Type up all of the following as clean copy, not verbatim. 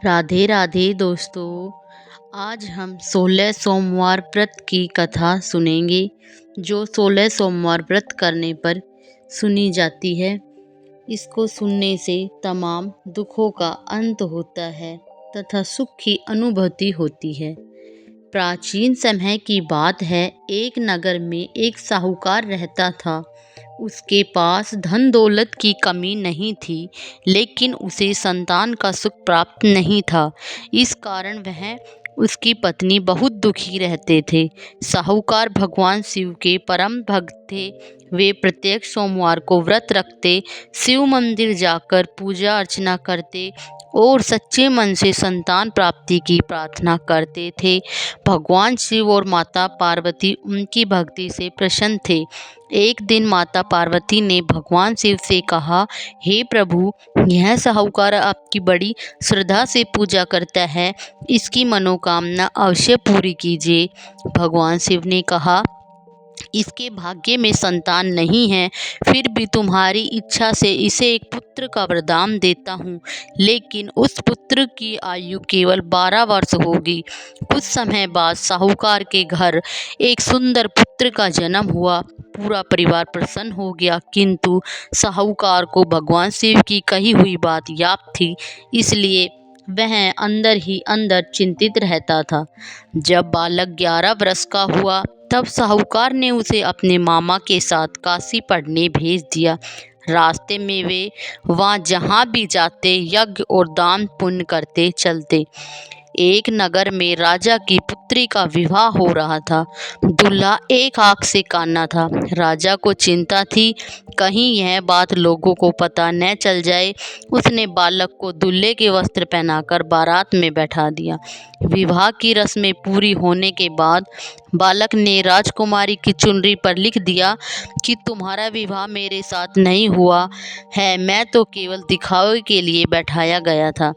राधे राधे दोस्तों। आज हम 16 सोमवार व्रत की कथा सुनेंगे जो 16 सोमवार व्रत करने पर सुनी जाती है। इसको सुनने से तमाम दुखों का अंत होता है तथा सुख की अनुभूति होती है। प्राचीन समय की बात है, एक नगर में एक साहूकार रहता था। उसके पास धन दौलत की कमी नहीं थी, लेकिन उसे संतान का सुख प्राप्त नहीं था। इस कारण वह उसकी पत्नी बहुत दुखी रहते थे। साहूकार भगवान शिव के परम भक्त थे। वे प्रत्येक सोमवार को व्रत रखते, शिव मंदिर जाकर पूजा अर्चना करते और सच्चे मन से संतान प्राप्ति की प्रार्थना करते थे। भगवान शिव और माता पार्वती उनकी भक्ति से प्रसन्न थे। एक दिन माता पार्वती ने भगवान शिव से कहा, हे प्रभु, यह साहूकार आपकी बड़ी श्रद्धा से पूजा करता है, इसकी मनोकामना अवश्य पूरी कीजिए। भगवान शिव ने कहा, इसके भाग्य में संतान नहीं है, फिर भी तुम्हारी इच्छा से इसे एक पुत्र का वरदान देता हूँ, लेकिन उस पुत्र की आयु केवल 12 वर्ष होगी। कुछ समय बाद साहूकार के घर एक सुंदर पुत्र का जन्म हुआ। पूरा परिवार प्रसन्न हो गया, किंतु साहूकार को भगवान शिव की कही हुई बात याद थी, इसलिए वह अंदर ही अंदर चिंतित रहता था। जब बालक 11 वर्ष का हुआ, तब साहूकार ने उसे अपने मामा के साथ काशी पढ़ने भेज दिया। रास्ते में वे वहाँ जहाँ भी जाते यज्ञ और दान पुण्य करते चलते। एक नगर में राजा की पुत्री का विवाह हो रहा था। दूल्हा एक आंख से काना था। राजा को चिंता थी, कहीं यह बात लोगों को पता न चल जाए। उसने बालक को दूल्हे के वस्त्र पहनाकर बारात में बैठा दिया। विवाह की रस्में पूरी होने के बाद बालक ने राजकुमारी की चुनरी पर लिख दिया कि तुम्हारा विवाह मेरे साथ नहीं हुआ है, मैं तो केवल दिखावे के लिए बैठाया गया था।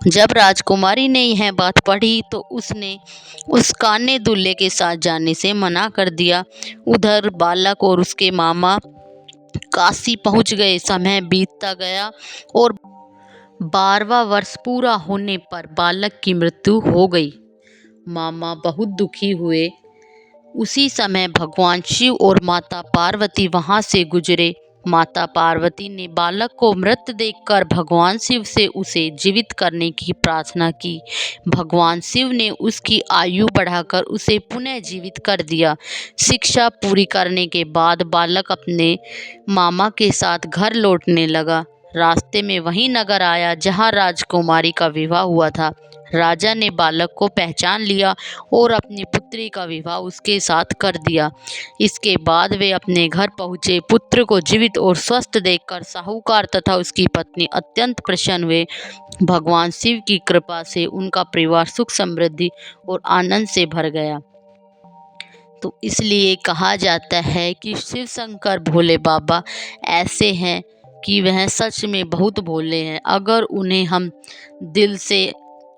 जब राजकुमारी ने यह बात पढ़ी तो उसने उस काने दूल्हे के साथ जाने से मना कर दिया। उधर बालक और उसके मामा काशी पहुंच गए। समय बीतता गया और 12वां वर्ष पूरा होने पर बालक की मृत्यु हो गई। मामा बहुत दुखी हुए। उसी समय भगवान शिव और माता पार्वती वहां से गुजरे। माता पार्वती ने बालक को मृत देखकर भगवान शिव से उसे जीवित करने की प्रार्थना की। भगवान शिव ने उसकी आयु बढ़ाकर उसे पुनः जीवित कर दिया। शिक्षा पूरी करने के बाद बालक अपने मामा के साथ घर लौटने लगा। रास्ते में वही नगर आया जहाँ राजकुमारी का विवाह हुआ था। राजा ने बालक को पहचान लिया और अपनी पुत्री का विवाह उसके साथ कर दिया। इसके बाद वे अपने घर पहुंचे। पुत्र को जीवित और स्वस्थ देखकर साहूकार तथा उसकी पत्नी अत्यंत प्रसन्न हुए। भगवान शिव की कृपा से उनका परिवार सुख समृद्धि और आनंद से भर गया। तो इसलिए कहा जाता है कि शिव शंकर भोले बाबा ऐसे हैं कि वह सच में बहुत भोले हैं। अगर उन्हें हम दिल से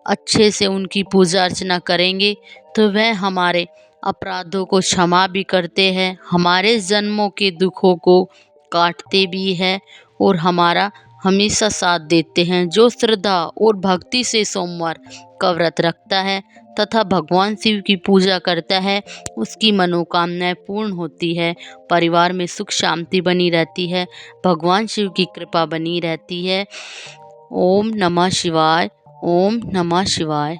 अच्छे से उनकी पूजा अर्चना करेंगे तो वह हमारे अपराधों को क्षमा भी करते हैं, हमारे जन्मों के दुखों को काटते भी हैं और हमारा हमेशा साथ देते हैं। जो श्रद्धा और भक्ति से सोमवार का व्रत रखता है तथा भगवान शिव की पूजा करता है, उसकी मनोकामनाएं पूर्ण होती है, परिवार में सुख शांति बनी रहती है, भगवान शिव की कृपा बनी रहती है। ओम नमः शिवाय। ओम नमः शिवाय।